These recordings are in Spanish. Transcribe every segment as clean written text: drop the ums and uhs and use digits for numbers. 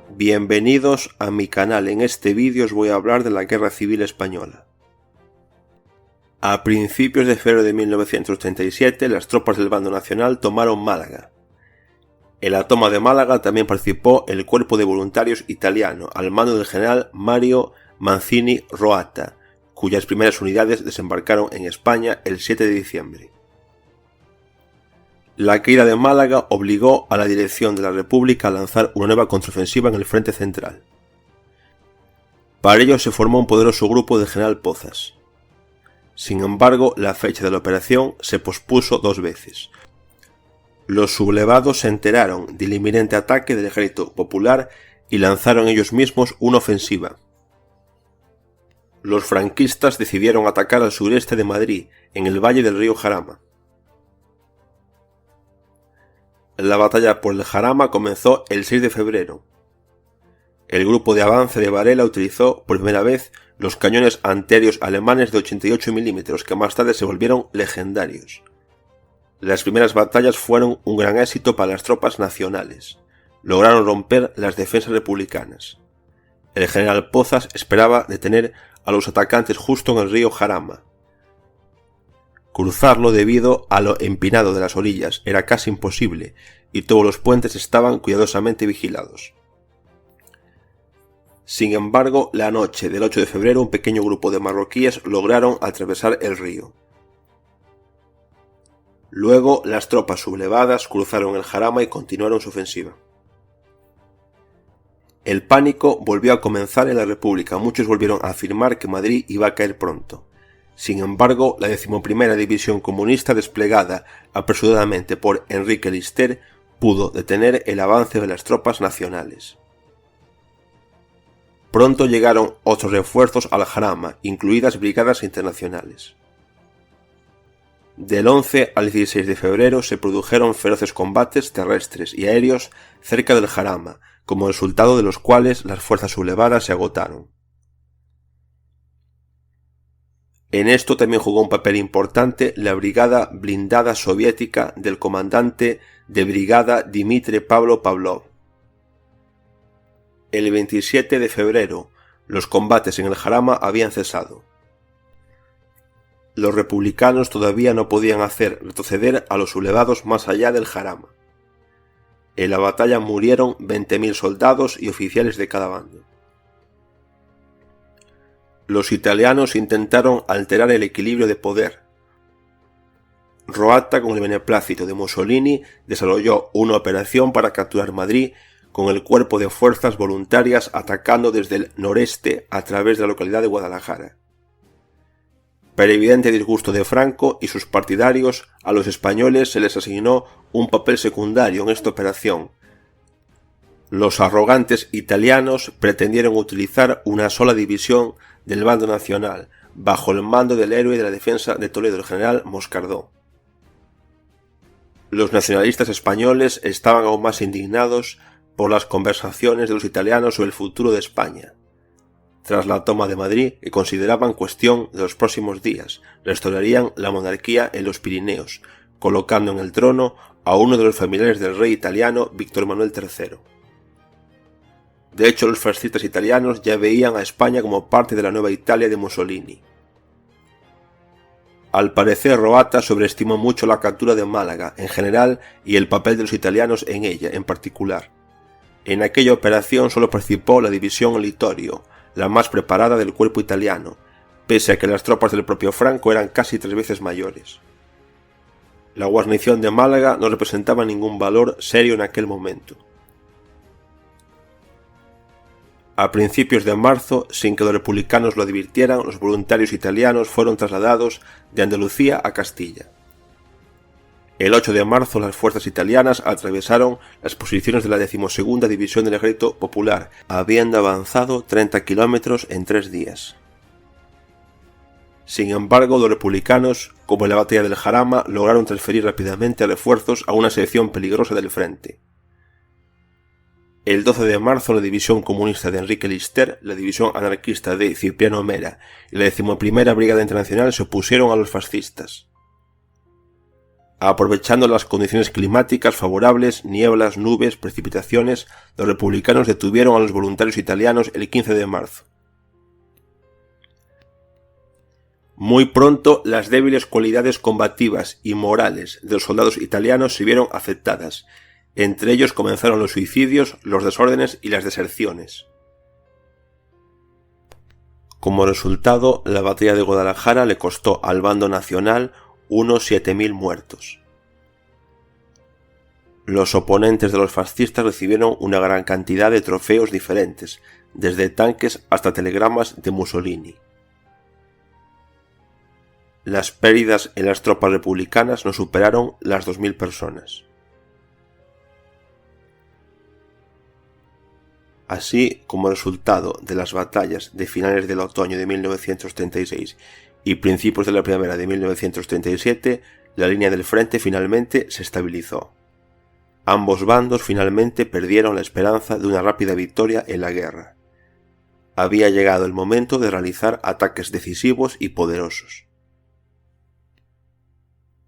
Bienvenidos a mi canal. En este vídeo os voy a hablar de la Guerra Civil Española. A principios de febrero de 1937, las tropas del bando nacional tomaron Málaga. En la toma de Málaga también participó el cuerpo de voluntarios italiano, al mando del general Mario Mancini Roatta, cuyas primeras unidades desembarcaron en España el 7 de diciembre. La caída de Málaga obligó a la dirección de la República a lanzar una nueva contraofensiva en el frente central. Para ello se formó un poderoso grupo del general Pozas. Sin embargo, la fecha de la operación se pospuso 2 veces. Los sublevados se enteraron del inminente ataque del ejército popular y lanzaron ellos mismos una ofensiva. Los franquistas decidieron atacar al sureste de Madrid, en el valle del río Jarama. La batalla por el Jarama comenzó el 6 de febrero. El grupo de avance de Varela utilizó por primera vez los cañones antiaéreos alemanes de 88 mm que más tarde se volvieron legendarios. Las primeras batallas fueron un gran éxito para las tropas nacionales. Lograron romper las defensas republicanas. El general Pozas esperaba detener a los atacantes justo en el río Jarama. Cruzarlo debido a lo empinado de las orillas era casi imposible y todos los puentes estaban cuidadosamente vigilados. Sin embargo, la noche del 8 de febrero un pequeño grupo de marroquíes lograron atravesar el río. Luego las tropas sublevadas cruzaron el Jarama y continuaron su ofensiva. El pánico volvió a comenzar en la República. Muchos volvieron a afirmar que Madrid iba a caer pronto. Sin embargo, la 11ª División Comunista, desplegada apresuradamente por Enrique Lister, pudo detener el avance de las tropas nacionales. Pronto llegaron otros refuerzos al Jarama, incluidas brigadas internacionales. Del 11 al 16 de febrero se produjeron feroces combates terrestres y aéreos cerca del Jarama, como resultado de los cuales las fuerzas sublevadas se agotaron. En esto también jugó un papel importante la brigada blindada soviética del comandante de brigada Dmitri Pavlo Pavlov. El 27 de febrero, los combates en el Jarama habían cesado. Los republicanos todavía no podían hacer retroceder a los sublevados más allá del Jarama. En la batalla murieron 20.000 soldados y oficiales de cada bando. Los italianos intentaron alterar el equilibrio de poder. Roatta, con el beneplácito de Mussolini, desarrolló una operación para capturar Madrid con el cuerpo de fuerzas voluntarias atacando desde el noreste a través de la localidad de Guadalajara. Para evidente disgusto de Franco y sus partidarios, a los españoles se les asignó un papel secundario en esta operación. Los arrogantes italianos pretendieron utilizar una sola división del bando nacional, bajo el mando del héroe de la defensa de Toledo, el general Moscardó. Los nacionalistas españoles estaban aún más indignados por las conversaciones de los italianos sobre el futuro de España. Tras la toma de Madrid, que consideraban cuestión de los próximos días, restaurarían la monarquía en los Pirineos, colocando en el trono a uno de los familiares del rey italiano Víctor Manuel III. De hecho, los fascistas italianos ya veían a España como parte de la nueva Italia de Mussolini. Al parecer, Roatta sobreestimó mucho la captura de Málaga en general y el papel de los italianos en ella en particular. En aquella operación solo participó la división Littorio, la más preparada del cuerpo italiano, pese a que las tropas del propio Franco eran casi 3 veces mayores. La guarnición de Málaga no representaba ningún valor serio en aquel momento. A principios de marzo, sin que los republicanos lo advirtieran, los voluntarios italianos fueron trasladados de Andalucía a Castilla. El 8 de marzo las fuerzas italianas atravesaron las posiciones de la 12ª División del Ejército Popular, habiendo avanzado 30 kilómetros en 3 días. Sin embargo, los republicanos, como en la batalla del Jarama, lograron transferir rápidamente refuerzos a una sección peligrosa del frente. El 12 de marzo la división comunista de Enrique Lister, la división anarquista de Cipriano Mera y la 11ª Brigada Internacional se opusieron a los fascistas. Aprovechando las condiciones climáticas favorables, nieblas, nubes, precipitaciones, los republicanos detuvieron a los voluntarios italianos el 15 de marzo. Muy pronto, las débiles cualidades combativas y morales de los soldados italianos se vieron afectadas. Entre ellos comenzaron los suicidios, los desórdenes y las deserciones. Como resultado, la batalla de Guadalajara le costó al bando nacional unos 7.000 muertos. Los oponentes de los fascistas recibieron una gran cantidad de trofeos diferentes, desde tanques hasta telegramas de Mussolini. Las pérdidas en las tropas republicanas no superaron las 2.000 personas. Así, como resultado de las batallas de finales del otoño de 1936 y principios de la primavera de 1937, la línea del frente finalmente se estabilizó. Ambos bandos finalmente perdieron la esperanza de una rápida victoria en la guerra. Había llegado el momento de realizar ataques decisivos y poderosos.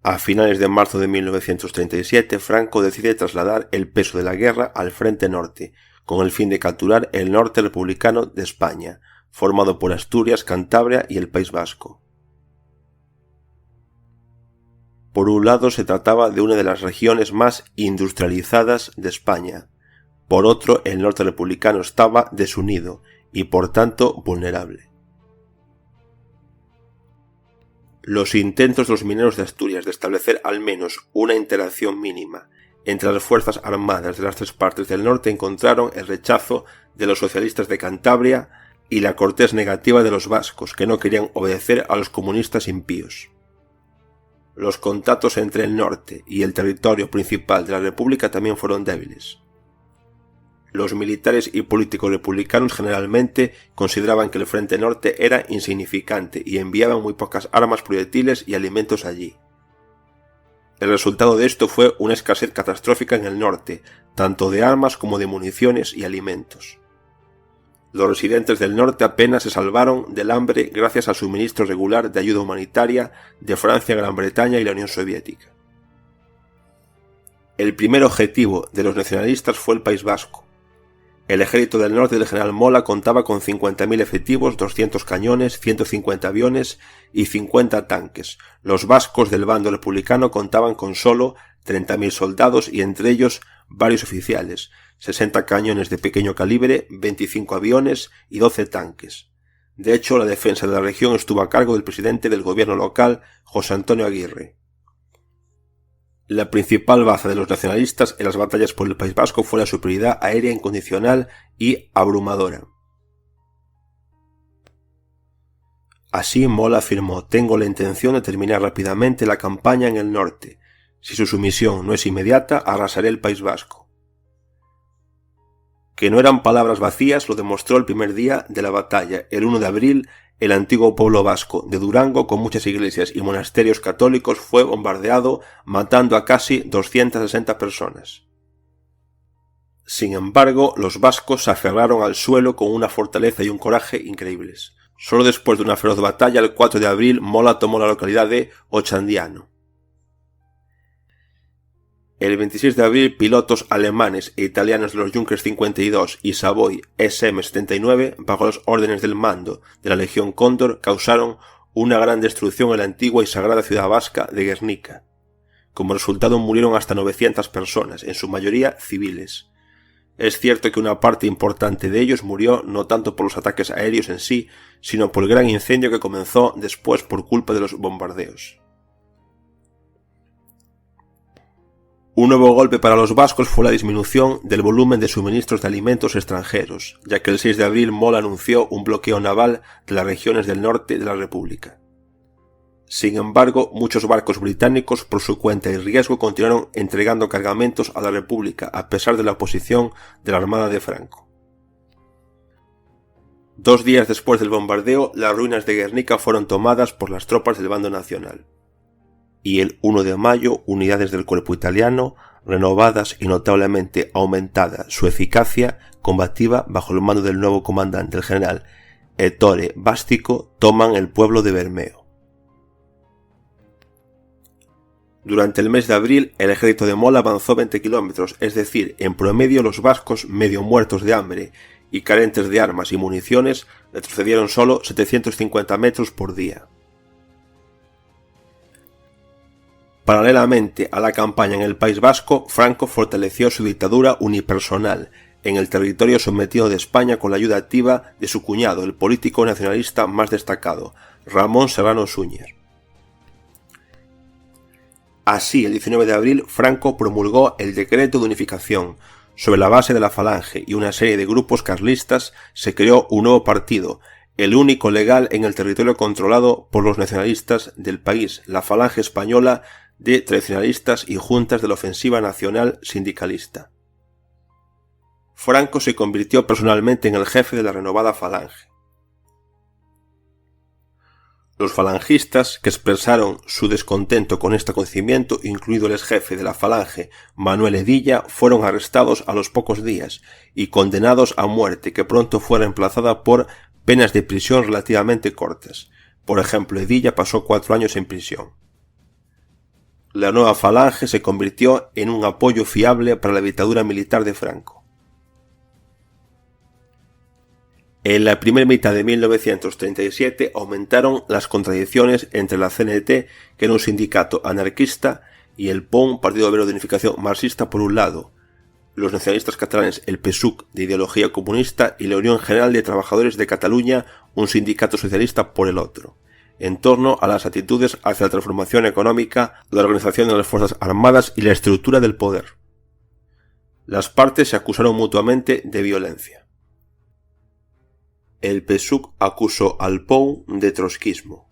A finales de marzo de 1937, Franco decide trasladar el peso de la guerra al frente norte, con el fin de capturar el norte republicano de España, formado por Asturias, Cantabria y el País Vasco. Por un lado, se trataba de una de las regiones más industrializadas de España. Por otro, el norte republicano estaba desunido y, por tanto, vulnerable. Los intentos de los mineros de Asturias de establecer al menos una interacción mínima entre las fuerzas armadas de las tres partes del norte encontraron el rechazo de los socialistas de Cantabria y la cortés negativa de los vascos, que no querían obedecer a los comunistas impíos. Los contactos entre el norte y el territorio principal de la República también fueron débiles. Los militares y políticos republicanos generalmente consideraban que el frente norte era insignificante y enviaban muy pocas armas, proyectiles y alimentos allí. El resultado de esto fue una escasez catastrófica en el norte, tanto de armas como de municiones y alimentos. Los residentes del norte apenas se salvaron del hambre gracias al suministro regular de ayuda humanitaria de Francia, Gran Bretaña y la Unión Soviética. El primer objetivo de los nacionalistas fue el País Vasco. El ejército del norte del general Mola contaba con 50.000 efectivos, 200 cañones, 150 aviones y 50 tanques. Los vascos del bando republicano contaban con solo 30.000 soldados y entre ellos varios oficiales, 60 cañones de pequeño calibre, 25 aviones y 12 tanques. De hecho, la defensa de la región estuvo a cargo del presidente del gobierno local, José Antonio Aguirre. La principal baza de los nacionalistas en las batallas por el País Vasco fue la superioridad aérea incondicional y abrumadora. Así, Mola afirmó: «Tengo la intención de terminar rápidamente la campaña en el norte. Si su sumisión no es inmediata, arrasaré el País Vasco». Que no eran palabras vacías lo demostró el primer día de la batalla, el 1 de abril, el antiguo pueblo vasco de Durango, con muchas iglesias y monasterios católicos, fue bombardeado, matando a casi 260 personas. Sin embargo, los vascos se aferraron al suelo con una fortaleza y un coraje increíbles. Solo después de una feroz batalla, el 4 de abril, Mola tomó la localidad de Ochandiano. El 26 de abril, pilotos alemanes e italianos de los Junkers 52 y Savoy SM-79, bajo las órdenes del mando de la Legión Cóndor, causaron una gran destrucción en la antigua y sagrada ciudad vasca de Guernica. Como resultado murieron hasta 900 personas, en su mayoría civiles. Es cierto que una parte importante de ellos murió no tanto por los ataques aéreos en sí, sino por el gran incendio que comenzó después por culpa de los bombardeos. Un nuevo golpe para los vascos fue la disminución del volumen de suministros de alimentos extranjeros, ya que el 6 de abril Mola anunció un bloqueo naval de las regiones del norte de la República. Sin embargo, muchos barcos británicos, por su cuenta y riesgo, continuaron entregando cargamentos a la República, a pesar de la oposición de la Armada de Franco. 2 días después del bombardeo, las ruinas de Guernica fueron tomadas por las tropas del bando nacional. Y el 1 de mayo, unidades del cuerpo italiano, renovadas y notablemente aumentada su eficacia combativa bajo el mando del nuevo comandante, el general Ettore Bastico, toman el pueblo de Bermeo. Durante el mes de abril, el ejército de Mola avanzó 20 kilómetros, es decir, en promedio los vascos, medio muertos de hambre y carentes de armas y municiones, retrocedieron solo 750 metros por día. Paralelamente a la campaña en el País Vasco, Franco fortaleció su dictadura unipersonal en el territorio sometido de España con la ayuda activa de su cuñado, el político nacionalista más destacado, Ramón Serrano Súñer. Así, el 19 de abril, Franco promulgó el Decreto de Unificación. Sobre la base de la Falange y una serie de grupos carlistas se creó un nuevo partido, el único legal en el territorio controlado por los nacionalistas del país, la Falange Española de Tradicionalistas y Juntas de la Ofensiva Nacional Sindicalista. Franco se convirtió personalmente en el jefe de la renovada Falange. Los falangistas, que expresaron su descontento con este acontecimiento, incluido el exjefe de la Falange, Manuel Edilla, fueron arrestados a los pocos días y condenados a muerte, que pronto fue reemplazada por penas de prisión relativamente cortas. Por ejemplo, Edilla pasó 4 años en prisión. La nueva Falange se convirtió en un apoyo fiable para la dictadura militar de Franco. En la primera mitad de 1937 aumentaron las contradicciones entre la CNT, que era un sindicato anarquista, y el PON, Partido Obrero de Unificación Marxista, por un lado, los nacionalistas catalanes, el PSUC, de ideología comunista, y la Unión General de Trabajadores de Cataluña, un sindicato socialista, por el otro, en torno a las actitudes hacia la transformación económica, la organización de las Fuerzas Armadas y la estructura del poder. Las partes se acusaron mutuamente de violencia. El PSUC acusó al PON de trotskismo.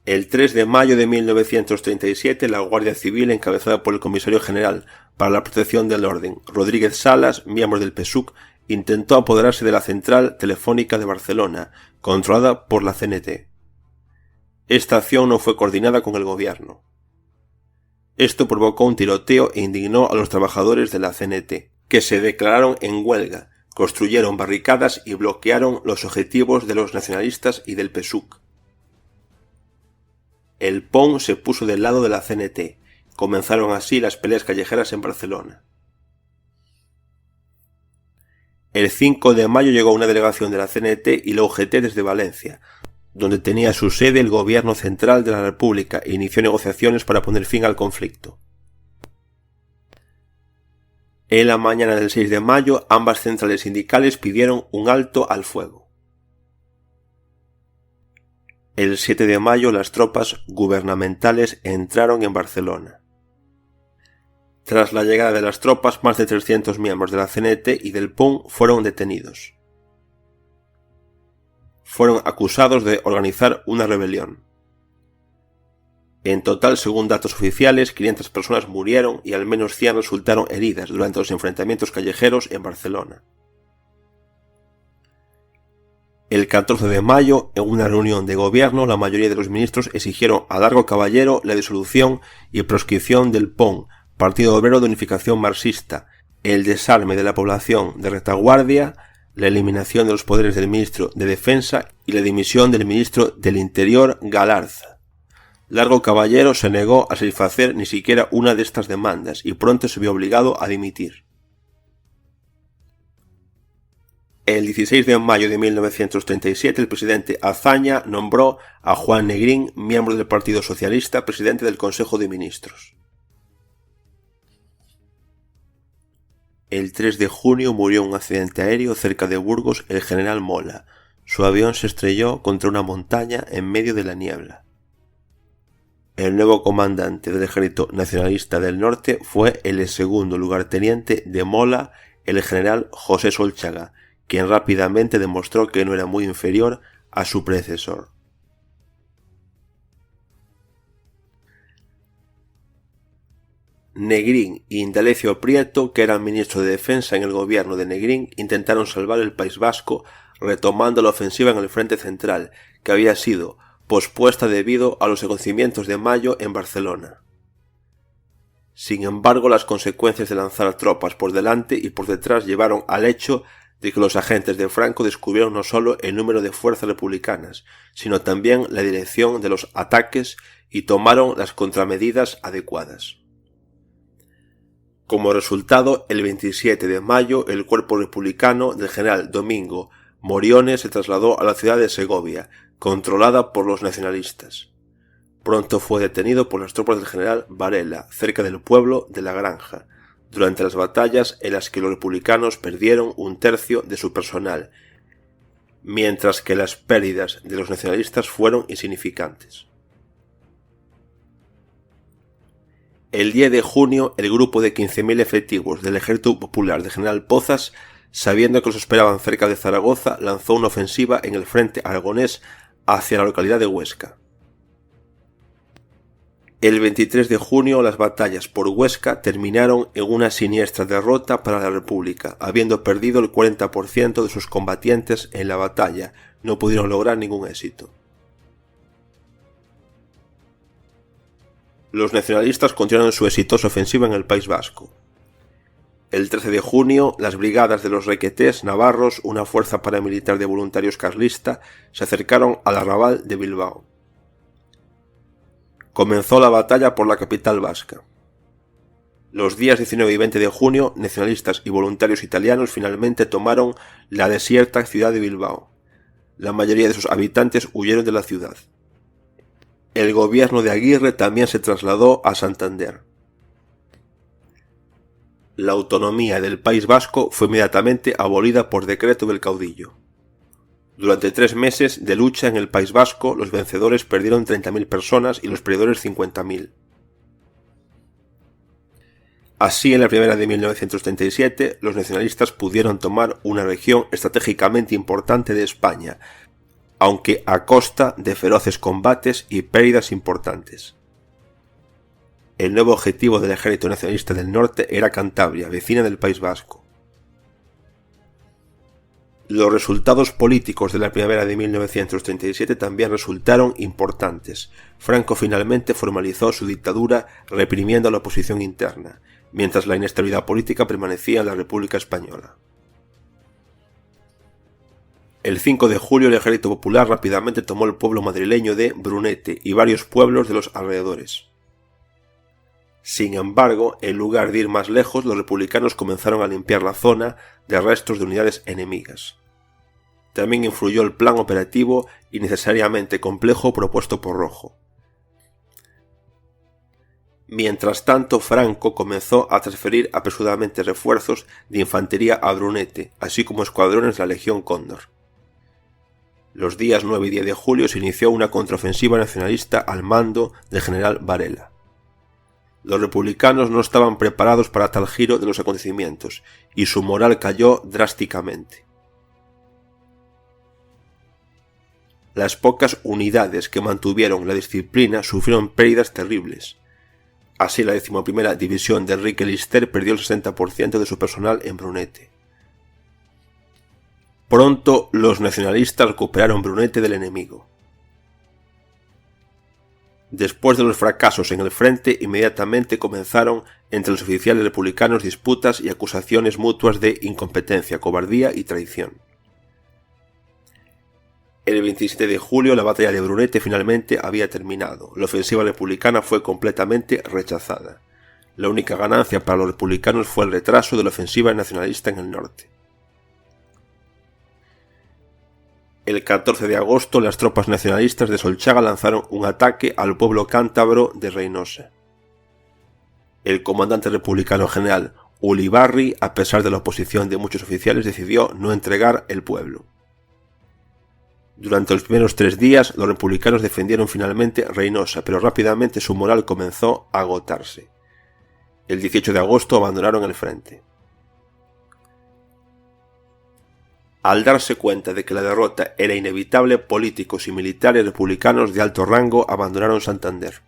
El 3 de mayo de 1937, la Guardia Civil, encabezada por el Comisario General para la Protección del Orden, Rodríguez Salas, miembro del PSUC, intentó apoderarse de la central telefónica de Barcelona, controlada por la CNT. Esta acción no fue coordinada con el gobierno. Esto provocó un tiroteo e indignó a los trabajadores de la CNT, que se declararon en huelga, construyeron barricadas y bloquearon los objetivos de los nacionalistas y del PSUC. El PON se puso del lado de la CNT. Comenzaron así las peleas callejeras en Barcelona. El 5 de mayo llegó una delegación de la CNT y la UGT desde Valencia, donde tenía su sede el gobierno central de la República, e inició negociaciones para poner fin al conflicto. En la mañana del 6 de mayo, ambas centrales sindicales pidieron un alto al fuego. El 7 de mayo, las tropas gubernamentales entraron en Barcelona. Tras la llegada de las tropas, más de 300 miembros de la CNT y del PON fueron detenidos. Fueron acusados de organizar una rebelión. En total, según datos oficiales, 500 personas murieron y al menos 100 resultaron heridas durante los enfrentamientos callejeros en Barcelona. El 14 de mayo, en una reunión de gobierno, la mayoría de los ministros exigieron a Largo Caballero la disolución y proscripción del PON, Partido Obrero de Unificación Marxista, el desarme de la población de retaguardia, la eliminación de los poderes del ministro de Defensa y la dimisión del ministro del Interior, Galarza. Largo Caballero se negó a satisfacer ni siquiera una de estas demandas y pronto se vio obligado a dimitir. El 16 de mayo de 1937, el presidente Azaña nombró a Juan Negrín, miembro del Partido Socialista, presidente del Consejo de Ministros. El 3 de junio murió en un accidente aéreo cerca de Burgos el general Mola. Su avión se estrelló contra una montaña en medio de la niebla. El nuevo comandante del Ejército Nacionalista del Norte fue el segundo lugarteniente de Mola, el general José Solchaga, quien rápidamente demostró que no era muy inferior a su predecesor. Negrín y Indalecio Prieto, que eran ministros de Defensa en el gobierno de Negrín, intentaron salvar el País Vasco retomando la ofensiva en el frente central, que había sido pospuesta debido a los acontecimientos de mayo en Barcelona. Sin embargo, las consecuencias de lanzar tropas por delante y por detrás llevaron al hecho de que los agentes de Franco descubrieron no solo el número de fuerzas republicanas, sino también la dirección de los ataques y tomaron las contramedidas adecuadas. Como resultado, el 27 de mayo, el cuerpo republicano del general Domingo Morione se trasladó a la ciudad de Segovia, controlada por los nacionalistas. Pronto fue detenido por las tropas del general Varela, cerca del pueblo de La Granja, durante las batallas en las que los republicanos perdieron un tercio de su personal, mientras que las pérdidas de los nacionalistas fueron insignificantes. El 10 de junio, el grupo de 15.000 efectivos del Ejército Popular de General Pozas, sabiendo que los esperaban cerca de Zaragoza, lanzó una ofensiva en el frente aragonés hacia la localidad de Huesca. El 23 de junio, las batallas por Huesca terminaron en una siniestra derrota para la República. Habiendo perdido el 40% de sus combatientes en la batalla, no pudieron lograr ningún éxito. Los nacionalistas continuaron su exitosa ofensiva en el País Vasco. El 13 de junio, las brigadas de los Requetés navarros, una fuerza paramilitar de voluntarios carlista, se acercaron al arrabal de Bilbao. Comenzó la batalla por la capital vasca. Los días 19 y 20 de junio, nacionalistas y voluntarios italianos finalmente tomaron la desierta ciudad de Bilbao. La mayoría de sus habitantes huyeron de la ciudad. El gobierno de Aguirre también se trasladó a Santander. La autonomía del País Vasco fue inmediatamente abolida por decreto del caudillo. Durante 3 meses de lucha en el País Vasco, los vencedores perdieron 30.000 personas y los perdedores 50.000. Así, en la primavera de 1937, los nacionalistas pudieron tomar una región estratégicamente importante de España, aunque a costa de feroces combates y pérdidas importantes. El nuevo objetivo del Ejército Nacionalista del Norte era Cantabria, vecina del País Vasco. Los resultados políticos de la primavera de 1937 también resultaron importantes. Franco finalmente formalizó su dictadura reprimiendo a la oposición interna, mientras la inestabilidad política permanecía en la República Española. El 5 de julio el Ejército Popular rápidamente tomó el pueblo madrileño de Brunete y varios pueblos de los alrededores. Sin embargo, en lugar de ir más lejos, los republicanos comenzaron a limpiar la zona de restos de unidades enemigas. También influyó el plan operativo innecesariamente complejo propuesto por Rojo. Mientras tanto, Franco comenzó a transferir apresuradamente refuerzos de infantería a Brunete, así como escuadrones de la Legión Cóndor. Los días 9 y 10 de julio se inició una contraofensiva nacionalista al mando del general Varela. Los republicanos no estaban preparados para tal giro de los acontecimientos, y su moral cayó drásticamente. Las pocas unidades que mantuvieron la disciplina sufrieron pérdidas terribles. Así, la 11ª División de Enrique Lister perdió el 60% de su personal en Brunete. Pronto, los nacionalistas recuperaron Brunete del enemigo. Después de los fracasos en el frente, inmediatamente comenzaron entre los oficiales republicanos disputas y acusaciones mutuas de incompetencia, cobardía y traición. El 27 de julio la batalla de Brunete finalmente había terminado. La ofensiva republicana fue completamente rechazada. La única ganancia para los republicanos fue el retraso de la ofensiva nacionalista en el norte. El 14 de agosto las tropas nacionalistas de Solchaga lanzaron un ataque al pueblo cántabro de Reynosa. El comandante republicano general Ulibarri, a pesar de la oposición de muchos oficiales, decidió no entregar el pueblo. Durante los primeros 3 días, los republicanos defendieron finalmente Reynosa, pero rápidamente su moral comenzó a agotarse. El 18 de agosto abandonaron el frente. Al darse cuenta de que la derrota era inevitable, políticos y militares republicanos de alto rango abandonaron Santander.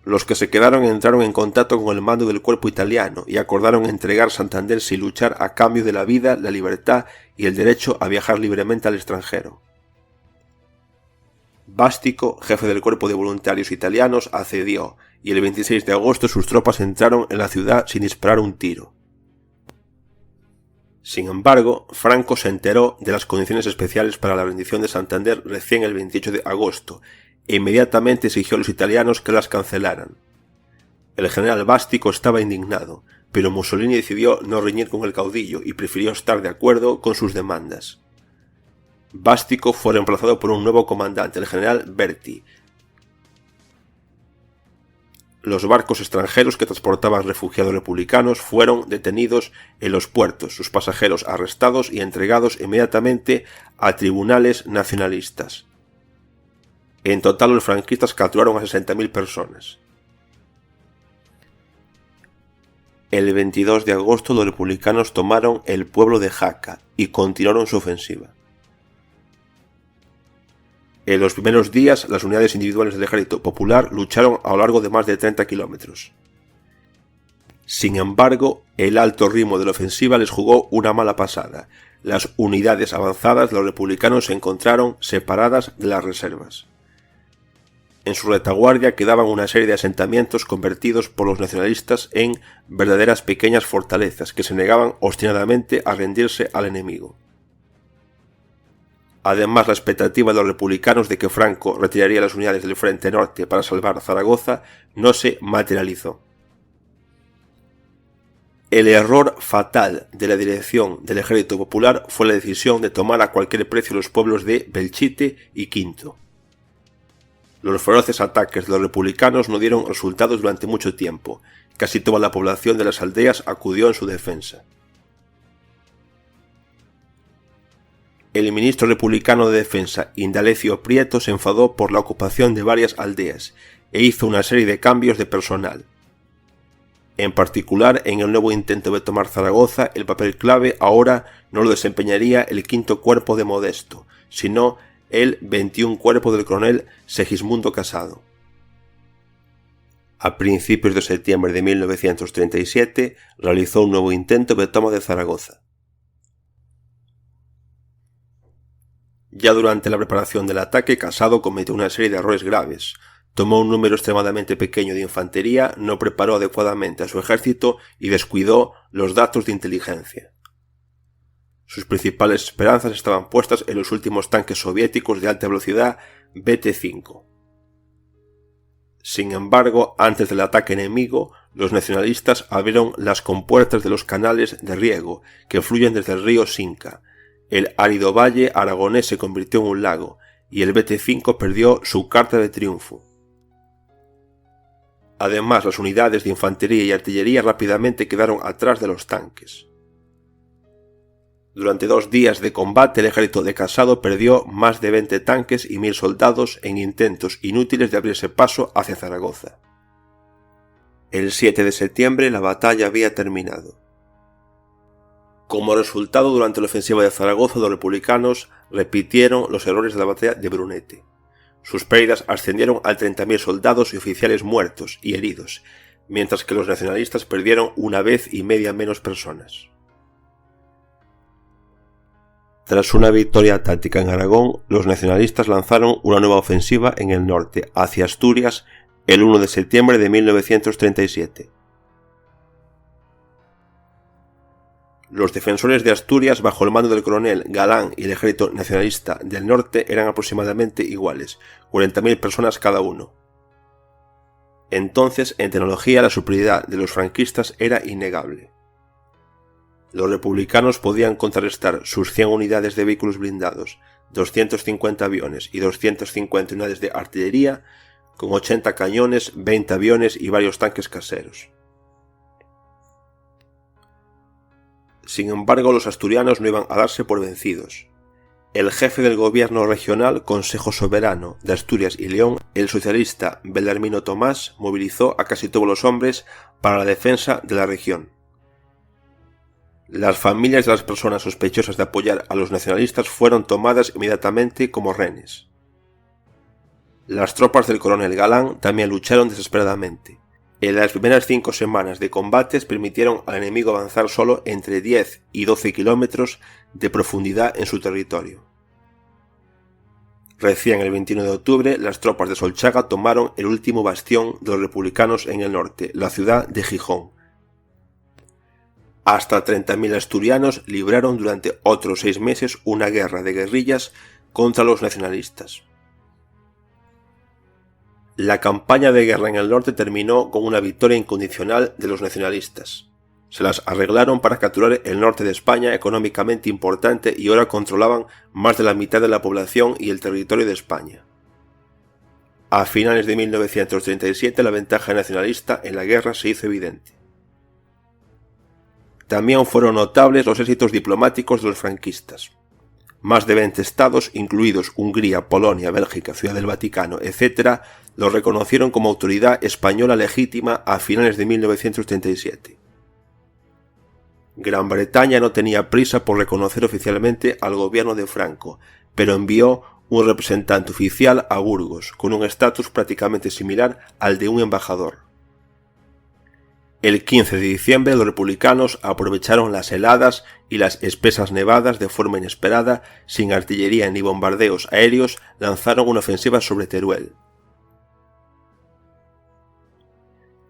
Los que se quedaron entraron en contacto con el mando del cuerpo italiano y acordaron entregar Santander sin luchar a cambio de la vida, la libertad y el derecho a viajar libremente al extranjero. Bástico, jefe del cuerpo de voluntarios italianos, accedió y el 26 de agosto sus tropas entraron en la ciudad sin disparar un tiro. Sin embargo, Franco se enteró de las condiciones especiales para la rendición de Santander recién el 28 de agosto e inmediatamente exigió a los italianos que las cancelaran. El general Bástico estaba indignado, pero Mussolini decidió no reñir con el caudillo y prefirió estar de acuerdo con sus demandas. Bástico fue reemplazado por un nuevo comandante, el general Berti. Los barcos extranjeros que transportaban refugiados republicanos fueron detenidos en los puertos, sus pasajeros arrestados y entregados inmediatamente a tribunales nacionalistas. En total, los franquistas capturaron a 60.000 personas. El 22 de agosto los republicanos tomaron el pueblo de Jaca y continuaron su ofensiva. En los primeros días, las unidades individuales del ejército popular lucharon a lo largo de más de 30 kilómetros. Sin embargo, el alto ritmo de la ofensiva les jugó una mala pasada. Las unidades avanzadas de los republicanos se encontraron separadas de las reservas. En su retaguardia quedaban una serie de asentamientos convertidos por los nacionalistas en verdaderas pequeñas fortalezas que se negaban obstinadamente a rendirse al enemigo. Además, la expectativa de los republicanos de que Franco retiraría las unidades del frente norte para salvar Zaragoza no se materializó. El error fatal de la dirección del ejército popular fue la decisión de tomar a cualquier precio los pueblos de Belchite y Quinto. Los feroces ataques de los republicanos no dieron resultados durante mucho tiempo. Casi toda la población de las aldeas acudió en su defensa. El ministro republicano de Defensa, Indalecio Prieto, se enfadó por la ocupación de varias aldeas e hizo una serie de cambios de personal. En particular, en el nuevo intento de tomar Zaragoza, el papel clave ahora no lo desempeñaría el quinto cuerpo de Modesto, sino el 21 cuerpo del coronel Segismundo Casado. A principios de septiembre de 1937 realizó un nuevo intento de toma de Zaragoza. Ya durante la preparación del ataque, Casado cometió una serie de errores graves. Tomó un número extremadamente pequeño de infantería, no preparó adecuadamente a su ejército y descuidó los datos de inteligencia. Sus principales esperanzas estaban puestas en los últimos tanques soviéticos de alta velocidad BT-5. Sin embargo, antes del ataque enemigo, los nacionalistas abrieron las compuertas de los canales de riego que fluyen desde el río Cinca. El árido valle aragonés se convirtió en un lago y el BT-5 perdió su carta de triunfo. Además, las unidades de infantería y artillería rápidamente quedaron atrás de los tanques. Durante 2 días de combate, el ejército de Casado perdió más de 20 tanques y 1000 soldados en intentos inútiles de abrirse paso hacia Zaragoza. El 7 de septiembre la batalla había terminado. Como resultado, durante la ofensiva de Zaragoza, los republicanos repitieron los errores de la batalla de Brunete. Sus pérdidas ascendieron a 30.000 soldados y oficiales muertos y heridos, mientras que los nacionalistas perdieron 1,5 veces menos personas. Tras una victoria táctica en Aragón, los nacionalistas lanzaron una nueva ofensiva en el norte, hacia Asturias, el 1 de septiembre de 1937. Los defensores de Asturias, bajo el mando del coronel Galán y el ejército nacionalista del norte, eran aproximadamente iguales, 40.000 personas cada uno. Entonces, en tecnología, la superioridad de los franquistas era innegable. Los republicanos podían contrarrestar sus 100 unidades de vehículos blindados, 250 aviones y 250 unidades de artillería, con 80 cañones, 20 aviones y varios tanques caseros. Sin embargo, los asturianos no iban a darse por vencidos. El jefe del gobierno regional, Consejo Soberano de Asturias y León, el socialista Bellarmino Tomás, movilizó a casi todos los hombres para la defensa de la región. Las familias de las personas sospechosas de apoyar a los nacionalistas fueron tomadas inmediatamente como rehenes. Las tropas del coronel Galán también lucharon desesperadamente. En las primeras 5 semanas de combates permitieron al enemigo avanzar solo entre 10 y 12 kilómetros de profundidad en su territorio. Recién el 21 de octubre, las tropas de Solchaga tomaron el último bastión de los republicanos en el norte, la ciudad de Gijón. Hasta 30.000 asturianos libraron durante otros 6 meses una guerra de guerrillas contra los nacionalistas. La campaña de guerra en el norte terminó con una victoria incondicional de los nacionalistas. Se las arreglaron para capturar el norte de España, económicamente importante, y ahora controlaban más de la mitad de la población y el territorio de España. A finales de 1937 la ventaja nacionalista en la guerra se hizo evidente. También fueron notables los éxitos diplomáticos de los franquistas. Más de 20 estados, incluidos Hungría, Polonia, Bélgica, Ciudad del Vaticano, etc., los reconocieron como autoridad española legítima a finales de 1937. Gran Bretaña no tenía prisa por reconocer oficialmente al gobierno de Franco, pero envió un representante oficial a Burgos, con un estatus prácticamente similar al de un embajador. El 15 de diciembre los republicanos aprovecharon las heladas y las espesas nevadas de forma inesperada, sin artillería ni bombardeos aéreos, lanzaron una ofensiva sobre Teruel.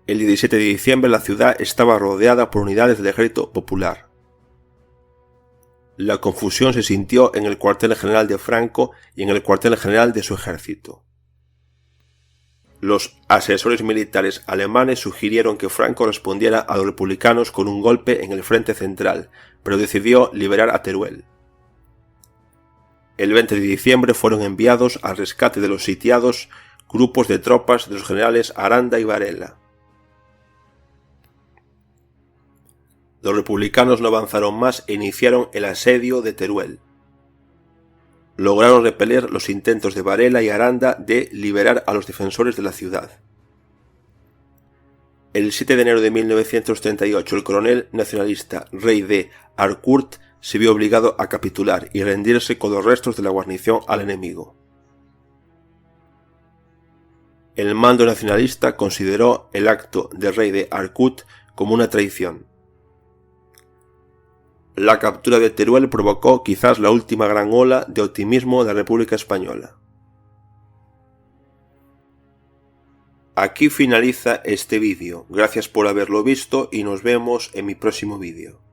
El 17 de diciembre la ciudad estaba rodeada por unidades del ejército popular. La confusión se sintió en el cuartel general de Franco y en el cuartel general de su ejército. Los asesores militares alemanes sugirieron que Franco respondiera a los republicanos con un golpe en el frente central, pero decidió liberar a Teruel. El 20 de diciembre fueron enviados al rescate de los sitiados grupos de tropas de los generales Aranda y Varela. Los republicanos no avanzaron más e iniciaron el asedio de Teruel. Lograron repeler los intentos de Varela y Aranda de liberar a los defensores de la ciudad. El 7 de enero de 1938 el coronel nacionalista Rey de Harcourt se vio obligado a capitular y rendirse con los restos de la guarnición al enemigo. El mando nacionalista consideró el acto de Rey de Harcourt como una traición. La captura de Teruel provocó quizás la última gran ola de optimismo de la República Española. Aquí finaliza este vídeo. Gracias por haberlo visto y nos vemos en mi próximo vídeo.